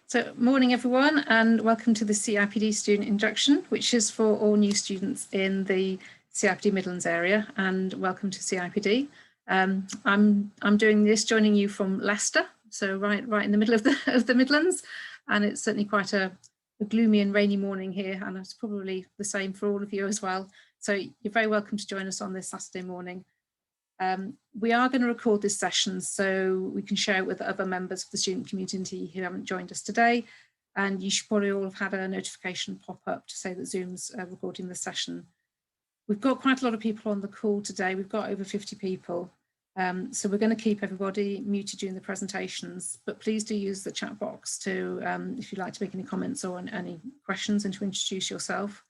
So morning everyone, and welcome to the CIPD student induction, which is for all new students in the CIPD Midlands area, and welcome to CIPD. I'm doing this, joining you from Leicester, so right in the middle of the Midlands, and it's certainly quite a gloomy and rainy morning here, and it's probably the same for all of you as well. So you're very welcome to join us on this Saturday morning. We are going to record this session so we can share it with other members of the student community who haven't joined us today, and you should probably all have had a notification pop up to say that Zoom's recording the session. We've got quite a lot of people on the call today. We've got over 50 people, so we're going to keep everybody muted during the presentations, but please do use the chat box to if you'd like to make any comments or any questions and to introduce yourself.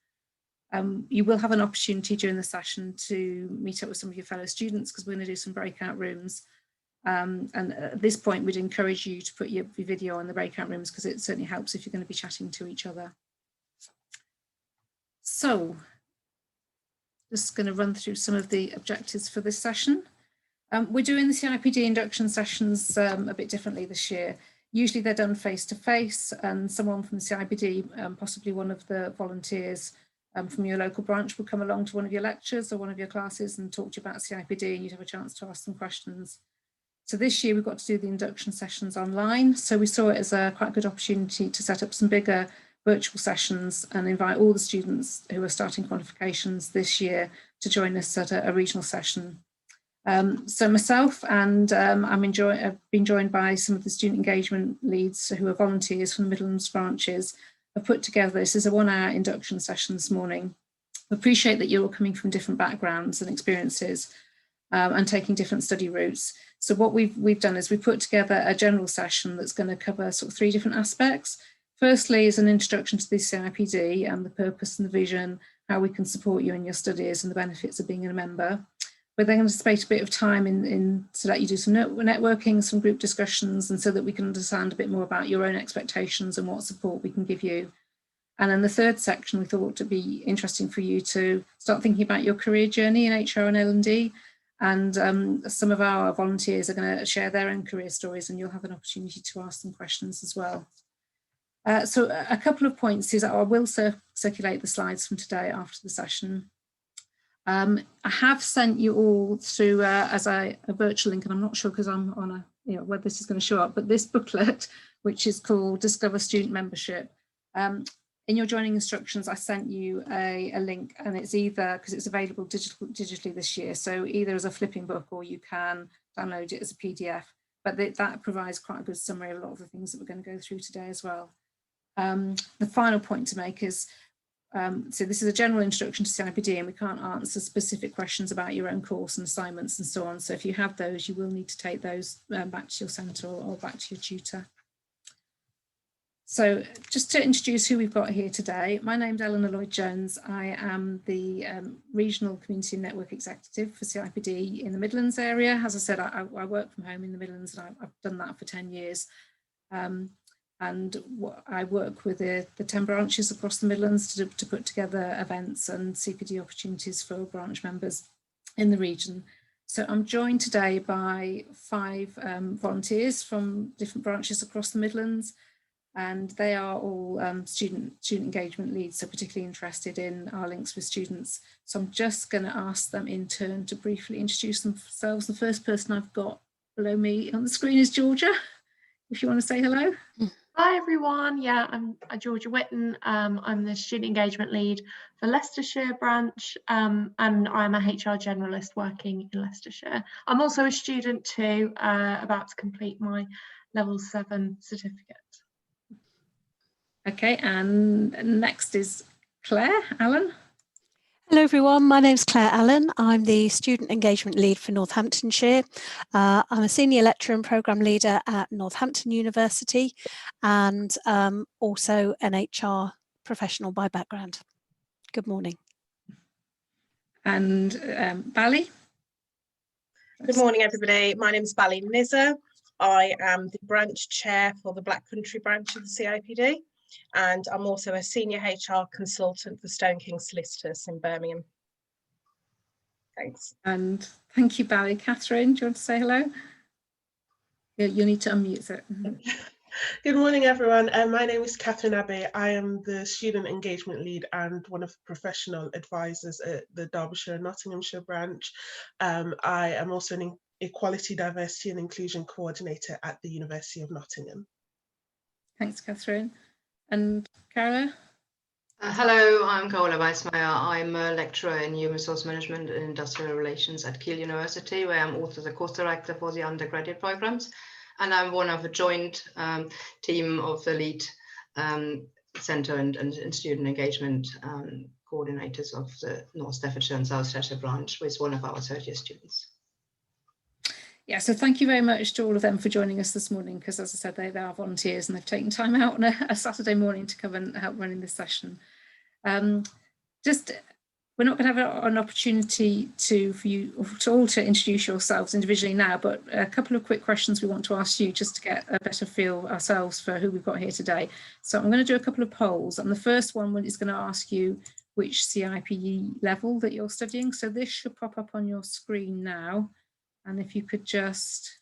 You will have an opportunity during the session to meet up with some of your fellow students, because we're going to do some breakout rooms. And at this point, we'd encourage you to put your video on the breakout rooms, because it certainly helps if you're going to be chatting to each other. So, just going to run through some of the objectives for this session. We're doing the CIPD induction sessions a bit differently this year. Usually they're done face-to-face, and someone from the CIPD, possibly one of the volunteers, from your local branch will come along to one of your lectures or one of your classes and talk to you about CIPD, and you'd have a chance to ask some questions. So this year we've got to do the induction sessions online. So we saw it as a quite good opportunity to set up some bigger virtual sessions and invite all the students who are starting qualifications this year to join us at a regional session. So myself and I've been joined by some of the student engagement leads who are volunteers from the Midlands branches. I've put together, this is a 1-hour induction session this morning. I appreciate that you're all coming from different backgrounds and experiences and taking different study routes. So what we've done is we put together a general session that's going to cover sort of 3 different aspects. Firstly is an introduction to the CIPD and the purpose and the vision, how we can support you in your studies and the benefits of being a member. We're then going to spend a bit of time to let you do some networking, some group discussions, and so that we can understand a bit more about your own expectations and what support we can give you. And then the third section, we thought it'd be interesting for you to start thinking about your career journey in HR and L&D. And some of our volunteers are going to share their own career stories, and you'll have an opportunity to ask them questions as well. So a couple of points is that I will circulate the slides from today after the session. I have sent you all through as a virtual link, and I'm not sure because I'm on whether this is going to show up, but this booklet, which is called Discover Student Membership. In your joining instructions, I sent you a link, and it's either, because it's available digitally this year, so either as a flipping book or you can download it as a PDF, but that provides quite a good summary of a lot of the things that we're going to go through today as well. The final point to make is, so this is a general introduction to CIPD, and we can't answer specific questions about your own course and assignments and so on. So if you have those, you will need to take those back to your centre or back to your tutor. So just to introduce who we've got here today, my name's Eleanor Lloyd-Jones. I am the Regional Community Network Executive for CIPD in the Midlands area. As I said, I work from home in the Midlands, and I've done that for 10 years. And I work with the 10 branches across the Midlands to put together events and CPD opportunities for branch members in the region. So I'm joined today by 5 volunteers from different branches across the Midlands, and they are all student engagement leads, so particularly interested in our links with students. So I'm just going to ask them in turn to briefly introduce themselves. The first person I've got below me on the screen is Georgia, if you want to say hello. Hi everyone, yeah, I'm Georgia Whitten. I'm the student engagement lead for Leicestershire branch, and I'm a HR generalist working in Leicestershire. I'm also a student too, about to complete my level 7 certificate. Okay, and next is Claire Allen. Hello everyone, my name's Claire Allen. I'm the Student Engagement Lead for Northamptonshire. I'm a Senior Lecturer and Programme Leader at Northampton University, and also an HR professional by background. Good morning. And Bally. Good morning everybody, my name's Bally Nizza. I am the branch chair for the Black Country branch of the CIPD, and I'm also a senior HR consultant for Stone King Solicitors in Birmingham. Thanks. And thank you, Bally. Catherine, do you want to say hello? You need to unmute it. Good morning, everyone. My name is Catherine Abbey. I am the Student Engagement Lead and one of the professional advisors at the Derbyshire and Nottinghamshire branch. I am also an Equality, Diversity and Inclusion Coordinator at the University of Nottingham. Thanks, Catherine. And Cara? Hello, I'm Carola Weissmeyer. I'm a lecturer in Human Resource Management and Industrial Relations at Keele University, where I'm also the course director for the undergraduate programs. And I'm one of a joint team of the lead centre and student engagement coordinators of the North Staffordshire and South Staffordshire branch with one of our third-year students. Yeah, so thank you very much to all of them for joining us this morning, because as I said, they are volunteers and they've taken time out on a Saturday morning to come and help running this session. We're not going to have an opportunity for you all to introduce yourselves individually now, but a couple of quick questions we want to ask you just to get a better feel ourselves for who we've got here today. So I'm going to do a couple of polls, and the first one is going to ask you which CIPD level that you're studying. So this should pop up on your screen now. And if you could just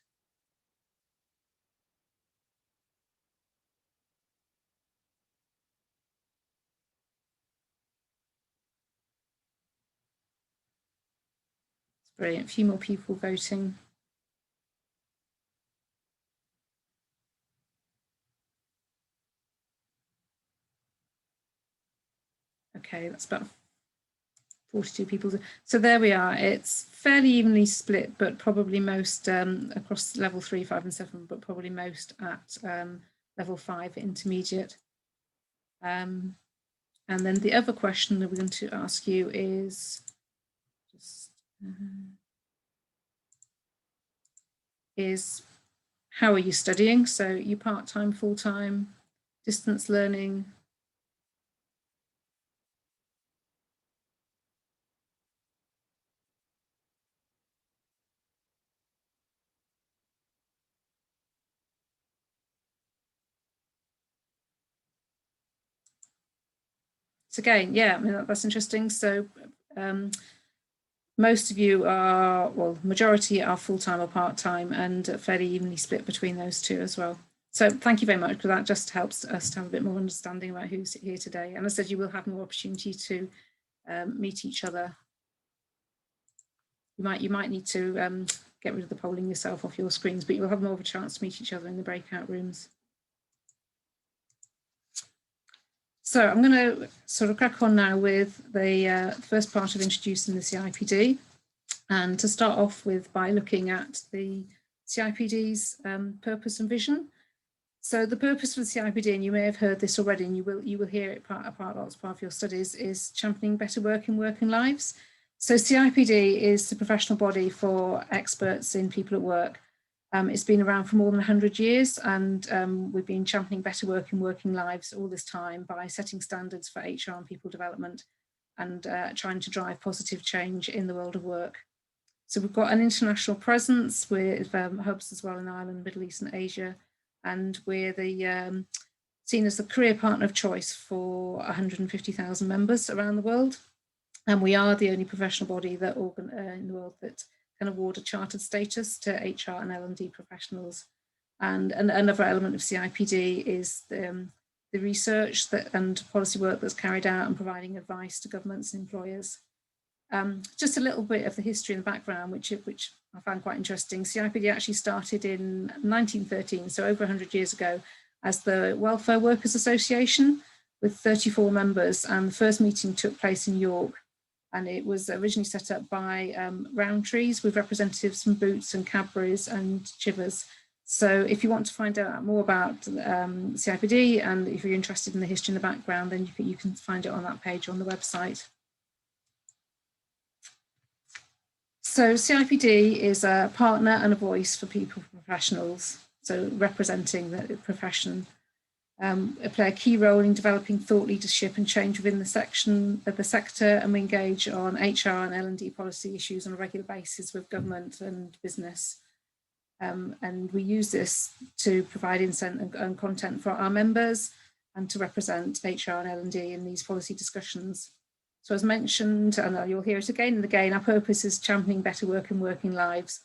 brilliant, a few more people voting. Okay, that's about 42 people. So there we are. It's fairly evenly split, but probably most across level 3, 5 and 7, but probably most at level 5 intermediate. And then the other question that we're going to ask you is how are you studying? So you part-time, full-time, distance learning? So again, yeah, I mean, that's interesting. So most of you are, well, majority are full-time or part-time, and fairly evenly split between those two as well. So thank you very much, because that just helps us to have a bit more understanding about who's here today. And as I said, you will have more opportunity to meet each other. You might need to get rid of the polling yourself off your screens, but you'll have more of a chance to meet each other in the breakout rooms. So I'm going to sort of crack on now with the first part of introducing the CIPD, and to start off with by looking at the CIPD's purpose and vision. So the purpose for the CIPD, and you may have heard this already, and you will hear it as part of your studies, is championing better working lives. So CIPD is the professional body for experts in people at work. It's been around for more than 100 years, and we've been championing better working lives all this time by setting standards for HR and people development, and trying to drive positive change in the world of work. So we've got an international presence with hubs as well in Ireland, Middle East and Asia, and we're the seen as the career partner of choice for 150,000 members around the world. And we are the only professional body that in the world that can award a chartered status to HR and L&D professionals. And another element of CIPD is the research and policy work that's carried out and providing advice to governments and employers. Just a little bit of the history and the background, which I found quite interesting. CIPD actually started in 1913, so over 100 years ago, as the Welfare Workers Association with 34 members, and the first meeting took place in York. And it was originally set up by Rowntrees, with representatives from Boots and Cadbury's and Chivers. So if you want to find out more about CIPD, and if you're interested in the history and the background, then you can find it on that page on the website. So CIPD is a partner and a voice for people professionals, so representing the profession. It play a key role in developing thought leadership and change within the sector, and we engage on HR and L&D policy issues on a regular basis with government and business. And we use this to provide insight and content for our members, and to represent HR and L&D in these policy discussions. So as mentioned, and you'll hear it again and again, our purpose is championing better working lives.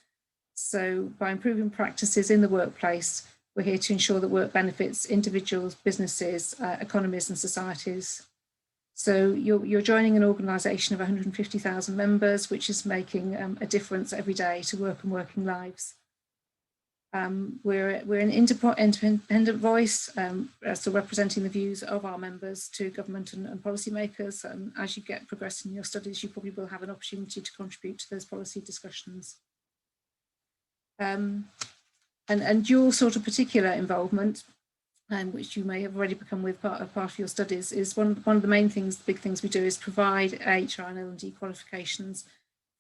So by improving practices in the workplace, We're here to ensure that work benefits individuals, businesses, economies and societies. So you're joining an organisation of 150,000 members, which is making a difference every day to work and working lives. We're an independent voice, so representing the views of our members to government and policymakers. And as you get progressing in your studies, you probably will have an opportunity to contribute to those policy discussions. And your sort of particular involvement, which you may have already become with part of your studies, is one of the main things, the big things we do is provide HR and L&D qualifications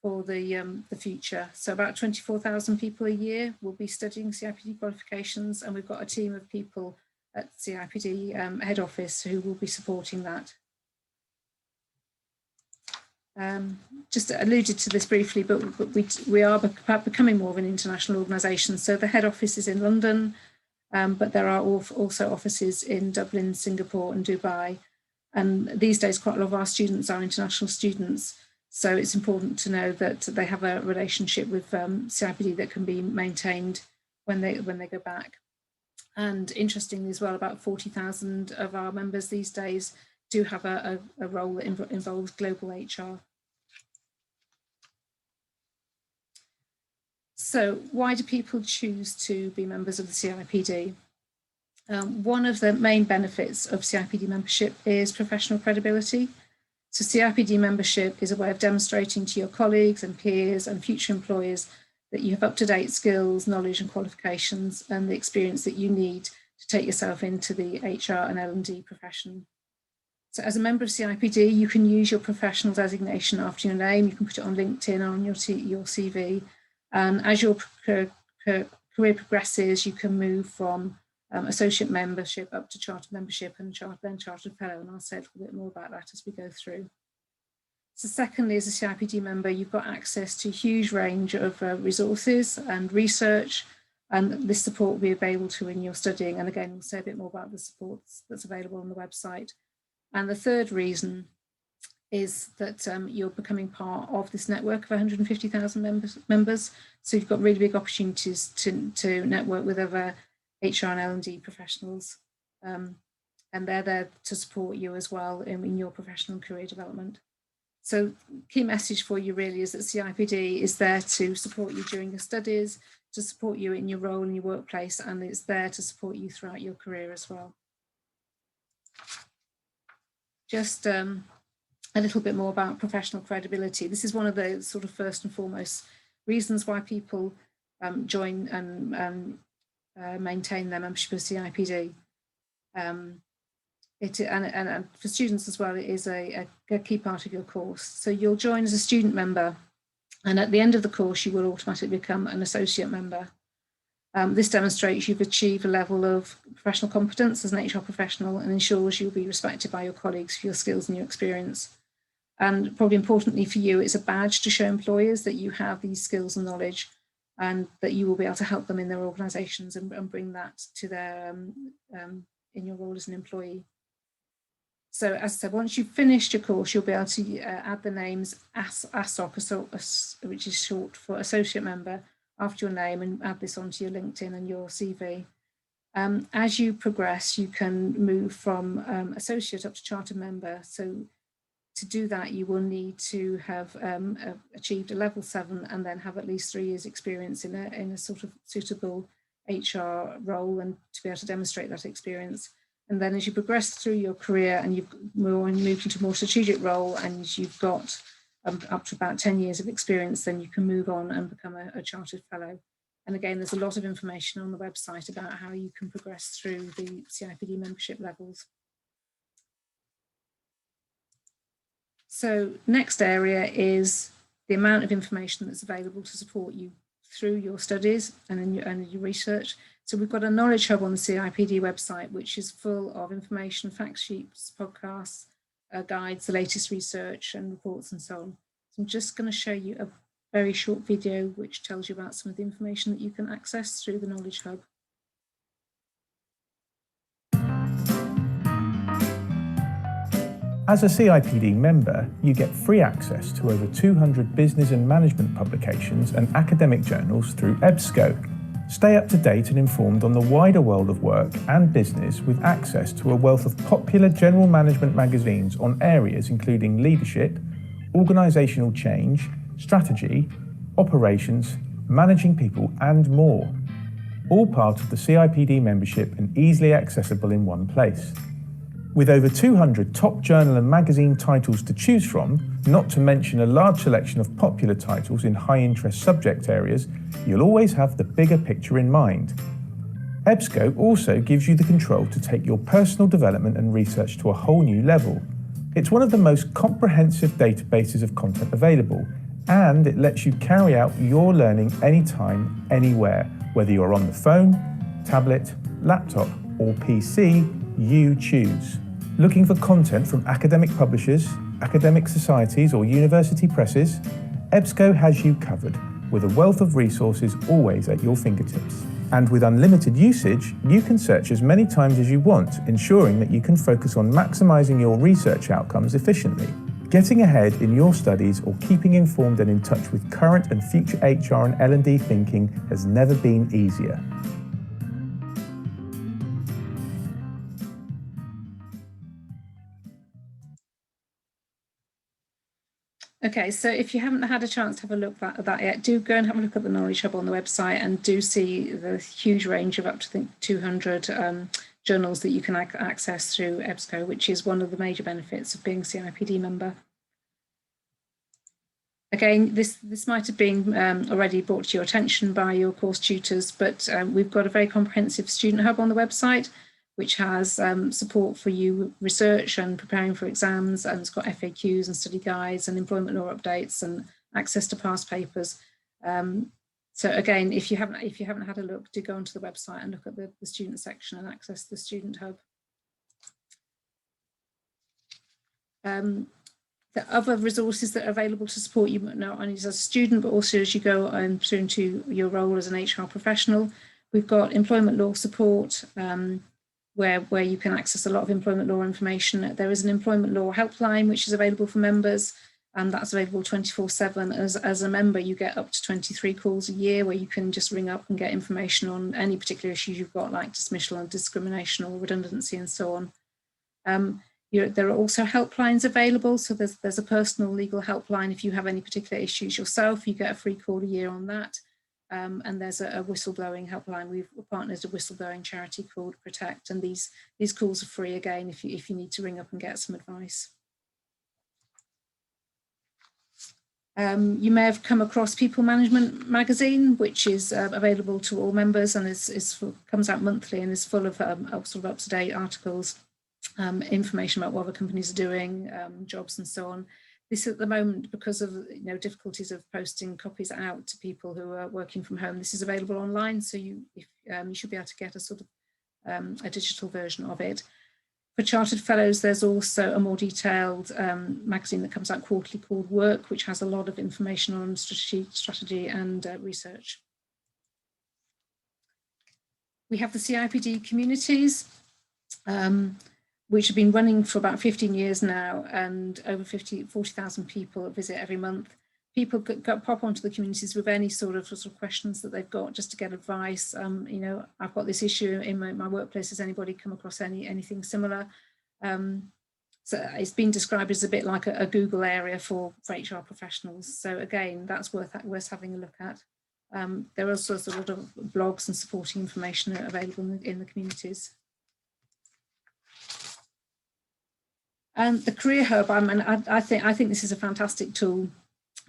for the future. So about 24,000 people a year will be studying CIPD qualifications, and we've got a team of people at CIPD head office who will be supporting that. Just alluded to this briefly, but we are becoming more of an international organisation. So the head office is in London, but there are also offices in Dublin, Singapore and Dubai. And these days, quite a lot of our students are international students. So it's important to know that they have a relationship with CIPD that can be maintained when they go back. And interestingly as well, about 40,000 of our members these days do have a role that involves global HR. So why do people choose to be members of the CIPD? One of the main benefits of CIPD membership is professional credibility. So CIPD membership is a way of demonstrating to your colleagues and peers and future employers that you have up-to-date skills, knowledge and qualifications and the experience that you need to take yourself into the HR and L&D profession. So as a member of CIPD, you can use your professional designation after your name. You can put it on LinkedIn or on your CV. And as your career progresses, you can move from associate membership up to chartered membership and then chartered fellow, and I'll say a little bit more about that as we go through. So secondly, as a CIPD member, you've got access to a huge range of resources and research, and this support will be available to you in your studying. And again, we'll say a bit more about the support that's available on the website. And the third reason is that you're becoming part of this network of 150,000 members. So you've got really big opportunities to network with other HR and L&D professionals, and they're there to support you as well in your professional and career development. So key message for you really is that CIPD is there to support you during your studies, to support you in your role in your workplace, and it's there to support you throughout your career as well. Just a little bit more about professional credibility. This is one of the sort of first and foremost reasons why people join and maintain their membership of CIPD. And for students as well, it is a key part of your course. So you'll join as a student member, and at the end of the course, you will automatically become an associate member. This demonstrates you've achieved a level of professional competence as an HR professional and ensures you'll be respected by your colleagues for your skills and your experience. And probably importantly for you, it's a badge to show employers that you have these skills and knowledge, and that you will be able to help them in their organisations and bring that to their in your role as an employee. So as I said, once you've finished your course, you'll be able to add the names ASOC, which is short for associate member, after your name, and add this onto your LinkedIn and your CV. As you progress, you can move from associate up to chartered member. So to do that, you will need to have achieved a level 7 and then have at least 3 years experience in a sort of suitable HR role, and to be able to demonstrate that experience. And then as you progress through your career and you've moved into a more strategic role and you've got up to about 10 years of experience, then you can move on and become a chartered fellow. And again, there's a lot of information on the website about how you can progress through the CIPD membership levels. So next area is the amount of information that's available to support you through your studies and your research. So we've got a knowledge hub on the CIPD website, which is full of information, fact sheets, podcasts, guides, the latest research and reports and so on. So I'm just going to show you a very short video which tells you about some of the information that you can access through the knowledge hub. As a CIPD member, you get free access to over 200 business and management publications and academic journals through EBSCO. Stay up to date and informed on the wider world of work and business with access to a wealth of popular general management magazines on areas including leadership, organisational change, strategy, operations, managing people and more. All part of the CIPD membership and easily accessible in one place. With over 200 top journal and magazine titles to choose from, not to mention a large selection of popular titles in high-interest subject areas, you'll always have the bigger picture in mind. EBSCO also gives you the control to take your personal development and research to a whole new level. It's one of the most comprehensive databases of content available, and it lets you carry out your learning anytime, anywhere, whether you're on the phone, tablet, laptop, or PC, you choose. Looking for content from academic publishers, academic societies or university presses? EBSCO has you covered, with a wealth of resources always at your fingertips. And with unlimited usage, you can search as many times as you want, ensuring that you can focus on maximising your research outcomes efficiently. Getting ahead in your studies or keeping informed and in touch with current and future HR and L&D thinking has never been easier. Okay, so if you haven't had a chance to have a look at that yet, do go and have a look at the Knowledge Hub on the website and do see the huge range of up to, I think, 200 journals that you can access through EBSCO, which is one of the major benefits of being a CIPD member. Again, this might have been already brought to your attention by your course tutors, but we've got a very comprehensive student hub on the website, which has support for you research and preparing for exams, and it's got FAQs and study guides and employment law updates and access to past papers. So again, if you haven't had a look, do go onto the website and look at the student section and access the student hub. The other resources that are available to support you not only as a student, but also as you go through into your role as an HR professional. We've got employment law support, where you can access a lot of employment law information. There is an employment law helpline, which is available for members, and that's available 24/7. As a member, you get up to 23 calls a year where you can just ring up and get information on any particular issues you've got, like dismissal and discrimination or redundancy and so on. There are also helplines available. So there's a personal legal helpline. If you have any particular issues yourself, you get a free call a year on that. And there's a whistleblowing helpline. We've partnered with a whistleblowing charity called Protect, and these calls are free again if you need to ring up and get some advice. You may have come across People Management magazine, which is available to all members and comes out monthly and is full of sort of up-to-date articles, information about what other companies are doing, jobs and so on. This at the moment, because of difficulties of posting copies out to people who are working from home, this is available online, so you should be able to get a sort of a digital version of it. For Chartered Fellows, there's also a more detailed magazine that comes out quarterly called Work, which has a lot of information on strategy and research. We have the CIPD communities, which have been running for about 15 years now, and over 40,000 people visit every month. People pop onto the communities with any sort of questions that they've got, just to get advice. I've got this issue in my workplace. Has anybody come across anything similar? So it's been described as a bit like a Google area for HR professionals. So again, that's worth having a look at. There are also a lot of blogs and supporting information available in the communities. And the Career Hub, I think this is a fantastic tool.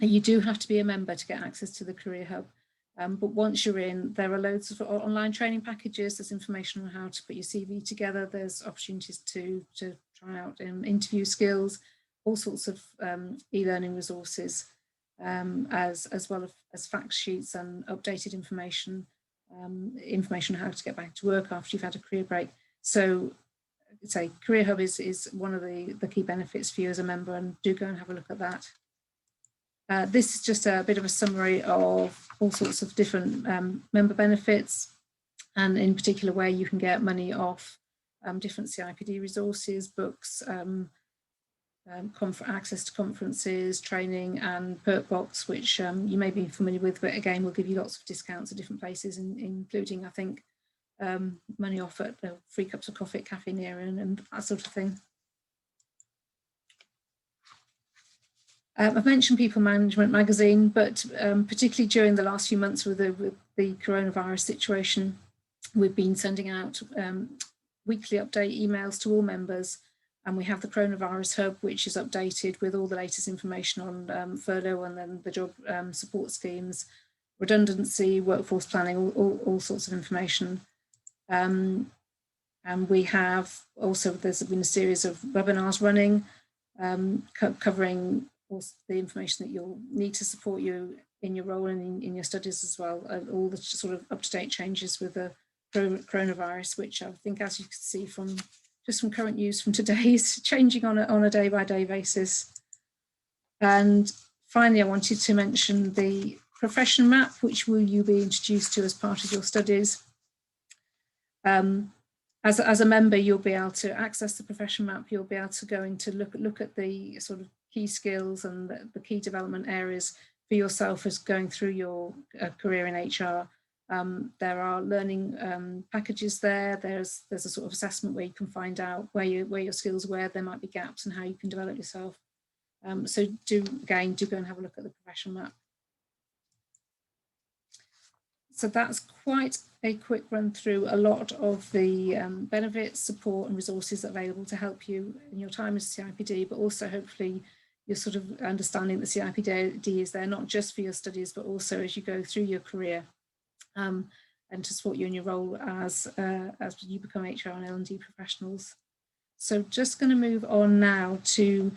You do have to be a member to get access to the Career Hub, but once you're in, there are loads of online training packages. There's information on how to put your CV together. There's opportunities to try out interview skills, all sorts of e-learning resources, as well as fact sheets and updated information, information on how to get back to work after you've had a career break. So Career Hub is one of the key benefits for you as a member, and do go and have a look at that. This is just a bit of a summary of all sorts of different member benefits, and in particular where you can get money off different CIPD resources, books, access to conferences, training, and perk box, which you may be familiar with, but again, will give you lots of discounts at different places, including, I think, money off at free cups of coffee at Cafe Near and that sort of thing. I've mentioned People Management magazine, but particularly during the last few months with the coronavirus situation, we've been sending out weekly update emails to all members, and we have the Coronavirus Hub, which is updated with all the latest information on furlough and then the job support schemes, redundancy, workforce planning, all sorts of information. And we have also, there's been a series of webinars running, covering the information that you'll need to support you in your role and in your studies as well, all the sort of up-to-date changes with the coronavirus, which I think, as you can see from just from current news from today, is changing on a day-by-day basis. And finally, I wanted to mention the profession map, which will you be introduced to as part of your studies. As a member, you'll be able to access the profession map. You'll be able to go into look at the sort of key skills and the key development areas for yourself as going through your career in HR. There are learning packages there. There's a sort of assessment where you can find out where your skills, where there might be gaps, and how you can develop yourself. So do go and have a look at the profession map. So that's quite a quick run through a lot of the benefits, support and resources available to help you in your time as CIPD, but also hopefully you're sort of understanding that CIPD is there not just for your studies, but also as you go through your career and to support you in your role as you become HR and L&D professionals. So just going to move on now to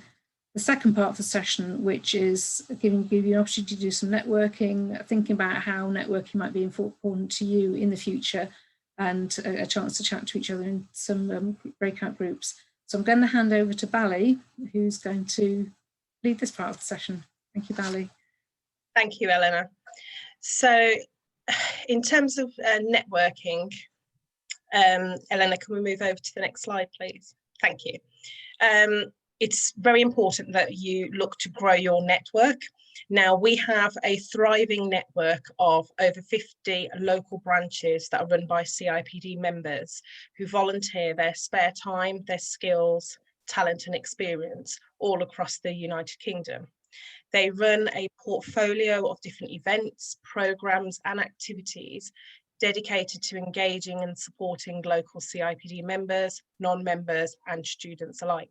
the second part of the session, which is giving you an opportunity to do some networking, thinking about how networking might be important to you in the future, and a chance to chat to each other in some breakout groups. So I'm going to hand over to Bally, who's going to lead this part of the session. Thank you, Bally. Thank you, Eleanor. So in terms of networking, Eleanor, can we move over to the next slide, please? Thank you. It's very important that you look to grow your network. Now, we have a thriving network of over 50 local branches that are run by CIPD members who volunteer their spare time, their skills, talent and experience all across the United Kingdom. They run a portfolio of different events, programmes and activities dedicated to engaging and supporting local CIPD members, non-members and students alike.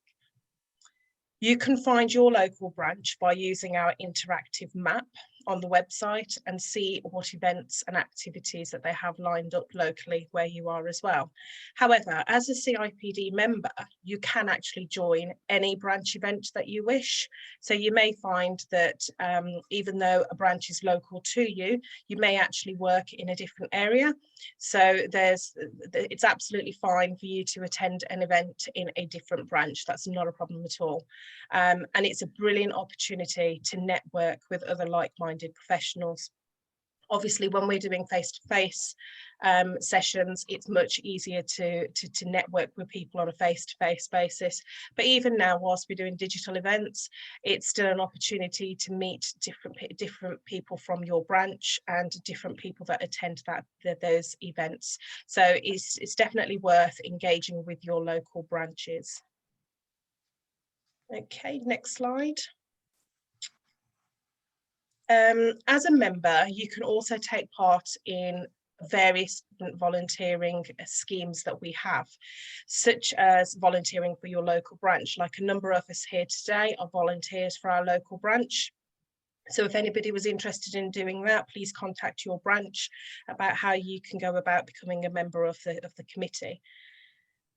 You can find your local branch by using our interactive map on the website and see what events and activities that they have lined up locally where you are as well. However, as a CIPD member, you can actually join any branch event that you wish. So you may find that even though a branch is local to you, you may actually work in a different area. So it's absolutely fine for you to attend an event in a different branch. That's not a problem at all. And it's a brilliant opportunity to network with other like-minded professionals. Obviously, when we're doing face-to-face sessions, it's much easier to network with people on a face-to-face basis. But even now, whilst we're doing digital events, it's still an opportunity to meet different people from your branch and different people that attend those events. So it's definitely worth engaging with your local branches. Okay, next slide. As a member, you can also take part in various volunteering schemes that we have, such as volunteering for your local branch. Like a number of us here today are volunteers for our local branch. So if anybody was interested in doing that, please contact your branch about how you can go about becoming a member of the committee.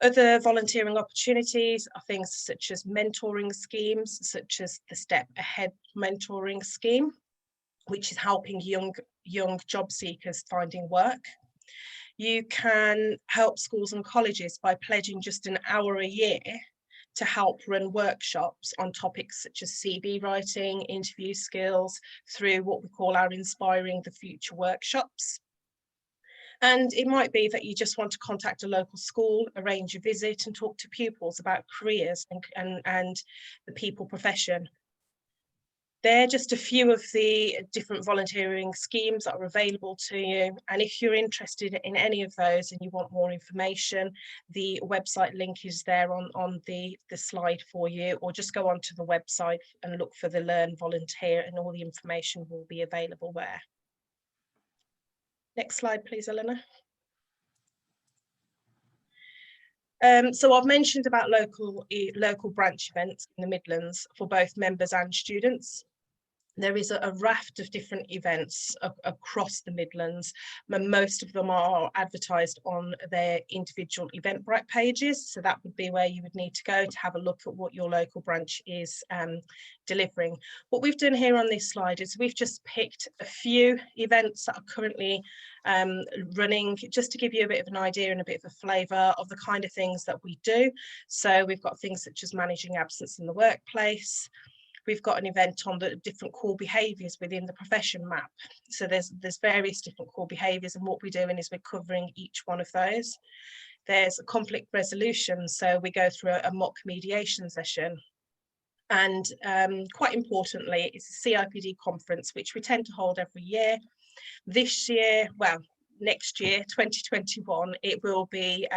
Other volunteering opportunities are things such as mentoring schemes, such as the Step Ahead mentoring scheme, which is helping young job seekers finding work. You can help schools and colleges by pledging just an hour a year to help run workshops on topics such as CV writing, interview skills, through what we call our Inspiring the Future workshops. And it might be that you just want to contact a local school, arrange a visit and talk to pupils about careers and the people profession. They're just a few of the different volunteering schemes that are available to you. And if you're interested in any of those and you want more information, the website link is there on the slide for you, or just go onto the website and look for the Learn Volunteer and all the information will be available there. Next slide, please, Eleanor. So I've mentioned about local branch events in the Midlands for both members and students. There is a raft of different events across the Midlands, and most of them are advertised on their individual Eventbrite pages. So that would be where you would need to go to have a look at what your local branch is delivering. What we've done here on this slide is we've just picked a few events that are currently running, just to give you a bit of an idea and a bit of a flavour of the kind of things that we do. So we've got things such as managing absence in the workplace. We've got an event on the different core behaviours within the profession map. So there's various different core behaviours, and what we're doing is we're covering each one of those. There's a conflict resolution, so we go through a mock mediation session. And quite importantly, it's a CIPD conference, which we tend to hold every year. This year, well, next year, 2021, it will be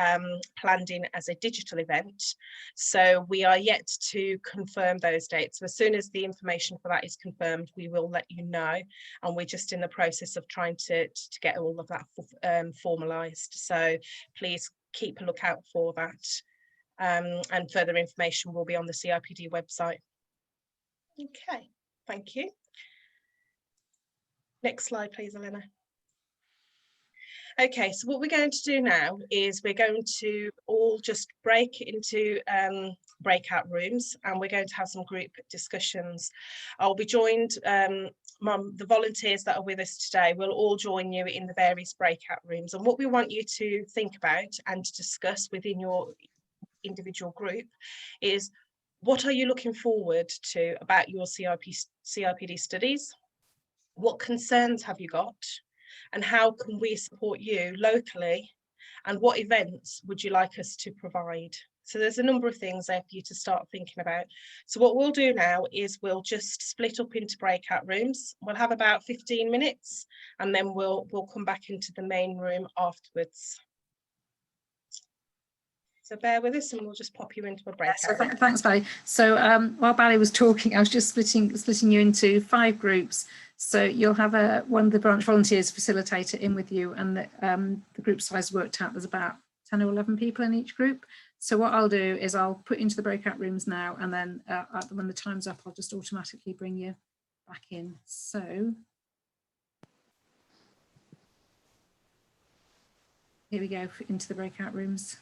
planned in as a digital event. So we are yet to confirm those dates. So as soon as the information for that is confirmed, we will let you know. And we're just in the process of trying to get all of that formalised. So please keep a lookout for that. And further information will be on the CIPD website. Okay, thank you. Next slide, please, Elena. Okay, so what we're going to do now is we're going to all just break into breakout rooms, and we're going to have some group discussions. I'll be joined, the volunteers that are with us today will all join you in the various breakout rooms. And what we want you to think about and to discuss within your individual group is, what are you looking forward to about your CIPD studies? What concerns have you got? And how can we support you locally? And what events would you like us to provide? So there's a number of things there for you to start thinking about. So what we'll do now is we'll just split up into breakout rooms. We'll have about 15 minutes, and then we'll come back into the main room afterwards. So bear with us and we'll just pop you into a breakout. So thanks, Bally. So while Bally was talking, I was just splitting you into 5 groups. So you'll have one of the branch volunteers facilitator in with you, and the group size worked out there's about 10 or 11 people in each group. So what I'll do is I'll put into the breakout rooms now, and then when the time's up, I'll just automatically bring you back in. So here we go into the breakout rooms.